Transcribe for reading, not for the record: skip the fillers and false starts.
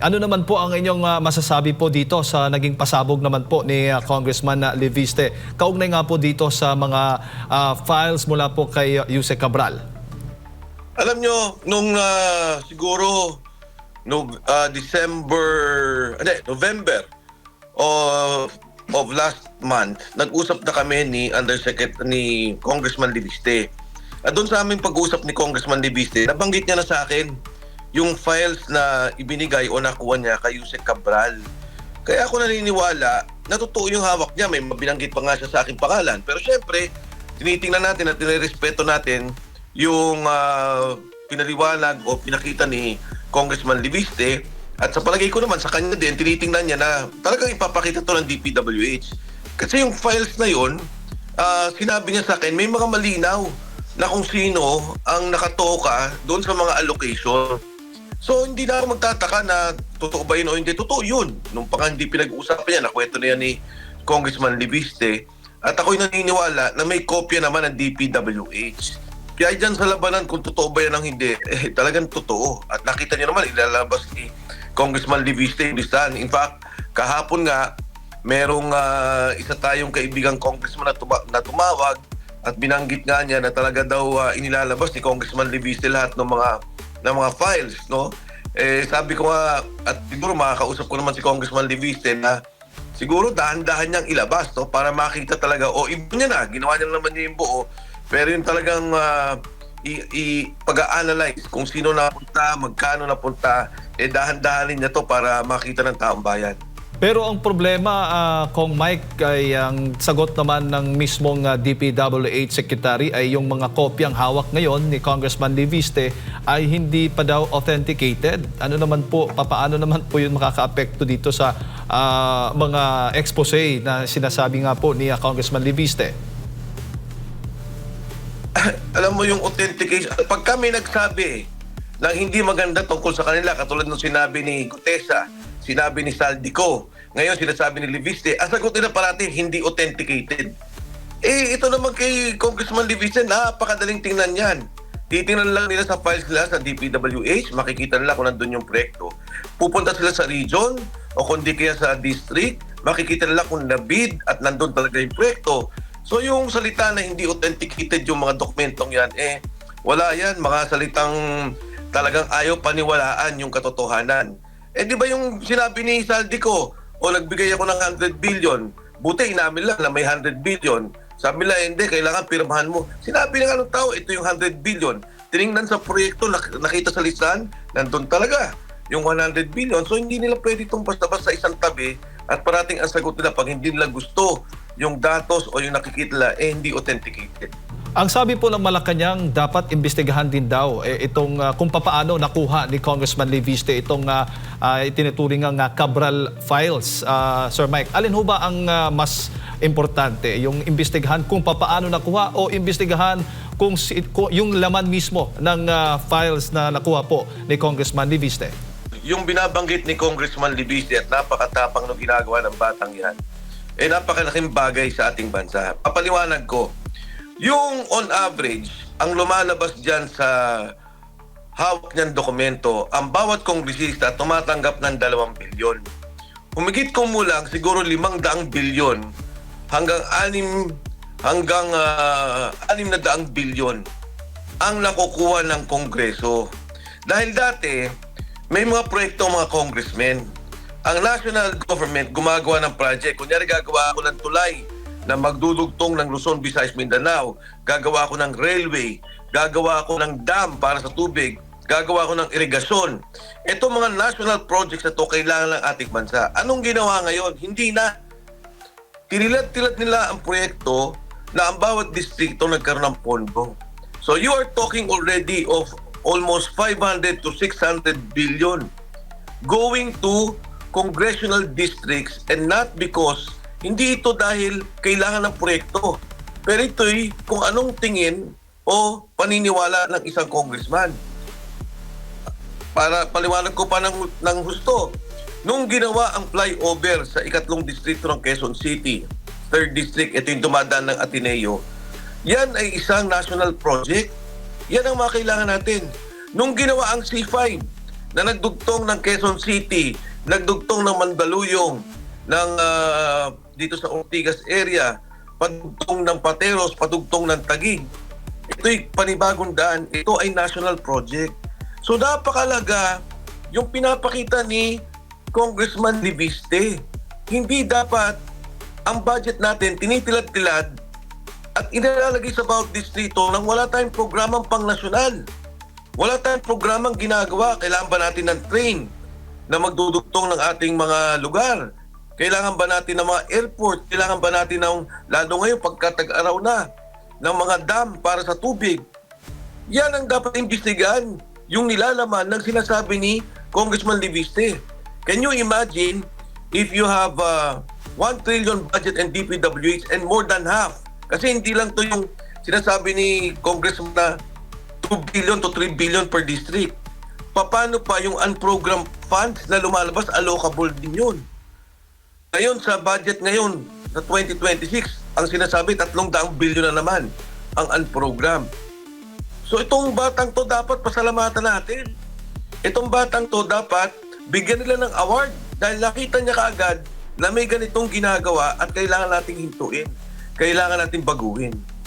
Ano naman po ang inyong masasabi po dito sa naging pasabog naman po ni Congressman Leviste? Kaugnay nga po dito sa mga files mula po kay Yuse Cabral. Alam nyo, nung siguro November of last month, nag-usap na kami ni Congressman Leviste. At doon sa aming pag-usap ni Congressman Leviste, nabanggit niya na sa akin yung files na ibinigay o nakuha niya kay Yuse Cabral. Kaya ako naniniwala na totoo yung hawak niya. May mabinanggit pa nga siya sa aking pangalan. Pero syempre, tinitingnan natin at tinirespeto natin yung pinaliwanag o pinakita ni Congressman Leviste. At sa palagay ko naman, sa kanya din, tinitingnan niya na talagang ipapakita to ng DPWH. Kasi yung files na yun, sinabi niya sa akin, may mga malinaw na kung sino ang nakatoka doon sa mga allocation. So hindi na ako magtataka na totoo ba yun o hindi. Totoo yun. Nung pa hindi pinag-uusapan niya, nakwento na yan ni Congressman Leviste. At ako'y naniniwala na may kopya naman ng DPWH. Kaya dyan sa labanan kung totoo ba yan o hindi, talagang totoo. At nakita niyo naman, ilalabas ni Congressman Leviste yung listahan. In fact, kahapon nga, merong isa tayong kaibigang congressman na tumawag at binanggit nga niya na talaga daw inilalabas ni Congressman Leviste lahat ng mga files, no? Sabi ko nga, at siguro makakausap ko naman si Congressman Leviste na siguro dahan-dahan niyang ilabas, no? Para makita talaga, iba niya na, ginawa niya naman niya yung buo, pero yung talagang pag-a-analyze kung sino napunta, magkano napunta, dahan-dahanin niya to para makita ng taong bayan. Pero ang problema, Kong Mike, ay ang sagot naman ng mismong DPWH Secretary ay yung mga kopyang hawak ngayon ni Congressman Leviste ay hindi pa daw authenticated. Ano naman po, paano naman po yun makaka-apekto dito sa mga expose na sinasabi nga po ni Congressman Leviste? Alam mo yung authentication, pag kami nagsabi na hindi maganda tungkol sa kanila, katulad ng sinabi ni Gutesa, sinabi ni Saldico, ngayon sinasabi ni Leviste, ang sagot nila parati hindi authenticated. Ito naman kay Congressman Leviste, napakadaling tingnan yan. Titingnan lang nila sa files nila sa DPWH, makikita nila kung nandun yung proyekto. Pupunta sila sa region o kundi kaya sa district, makikita nila kung nabid at nandun talaga yung proyekto. So yung salita na hindi authenticated yung mga dokumentong yan, wala yan, mga salitang talagang ayaw paniwalaan yung katotohanan. Di ba yung sinabi ni Saldico, nagbigay ako ng 100 billion, buti inamin lang na may 100 billion. Sabi nila, hindi, kailangan pirmahan mo. Sinabi ng anong tao, ito yung 100 billion. Tiningnan sa proyekto, nakita sa listahan, nandun talaga yung 100 billion. So hindi nila pwede itong basta-basta isang tabi at parating ang sagot nila pag hindi nila gusto yung datos o yung nakikita nila, hindi authenticated. Ang sabi po ng Malacanang, dapat imbestigahan din daw itong kung papaano nakuha ni Congressman Leviste itong itinuturing ng Cabral files. Sir Mike, alin ho ba ang mas importante? Yung imbestigahan kung papaano nakuha o imbestigahan kung yung laman mismo ng files na nakuha po ni Congressman Leviste? Yung binabanggit ni Congressman Leviste at napakatapang ng ginagawa ng batang yan, napakalaking bagay sa ating bansa. Papaliwanag ko, yung on average, ang lumalabas dyan sa hawak niyang dokumento, ang bawat kongresista tumatanggap ng 2 bilyon. Humigit kumulang siguro 500 bilyon hanggang 600 bilyon ang nakukuha ng Kongreso. Dahil dati, may mga proyekto mga congressmen. Ang national government gumagawa ng project. Kunyari gagawa ako ng tulay na magdudugtong ng Luzon, Visayas, Mindanao. Gagawa ako ng railway. Gagawa ako ng dam para sa tubig. Gagawa ako ng irigasyon. Ito mga national projects na ito kailangan ng ating bansa. Anong ginawa ngayon? Hindi na. Tinilat-tilat nila ang proyekto na ang bawat distrito nagkaroon ng pondo. So you are talking already of almost 500 to 600 billion going to congressional districts, and not because hindi ito dahil kailangan ng proyekto. Pero ito'y kung anong tingin o paniniwala ng isang congressman. Para paliwanag ko pa ng husto. Nung ginawa ang flyover sa 3rd distrito ng Quezon City, 3rd district, ito yung dumadaan ng Ateneo, yan ay isang national project. Yan ang mga kailangan natin. Nung ginawa ang C5, na nagdugtong ng Quezon City, nagdugtong ng Mandaluyong, ng dito sa Ortigas area, padugtong ng Pateros, padugtong ng Taguig. Ito'y panibagong daan. Ito ay national project. So napakalaga yung pinapakita ni Congressman Libiste. Hindi dapat ang budget natin tinitilad-tilad at inalalagay sa bawat distrito nang wala tayong programang pang-nasyonal. Wala tayong programang ginagawa. Kailangan ba natin ng train na magdudugtong ng ating mga lugar? Kailangan ba natin ng mga airport? Kailangan ba natin ng, lalo ngayon pagkatag-araw na, ng mga dam para sa tubig? Yan ang dapat imbestigahan, yung nilalaman ng sinasabi ni Congressman Libiste. Can you imagine if you have 1 trillion budget and DPWH and more than half? Kasi hindi lang to yung sinasabi ni Congressman na 2 billion to 3 billion per district. Paano pa yung unprogrammed funds na lumalabas, allocable din yun? Ngayon sa budget ngayon sa 2026, ang sinasabi 300 billion na naman ang unprogrammed. So itong batang to dapat pasalamatan natin. Itong batang to dapat bigyan nila ng award dahil nakita niya kaagad na may ganitong ginagawa at kailangan nating hintuin. Kailangan nating baguhin.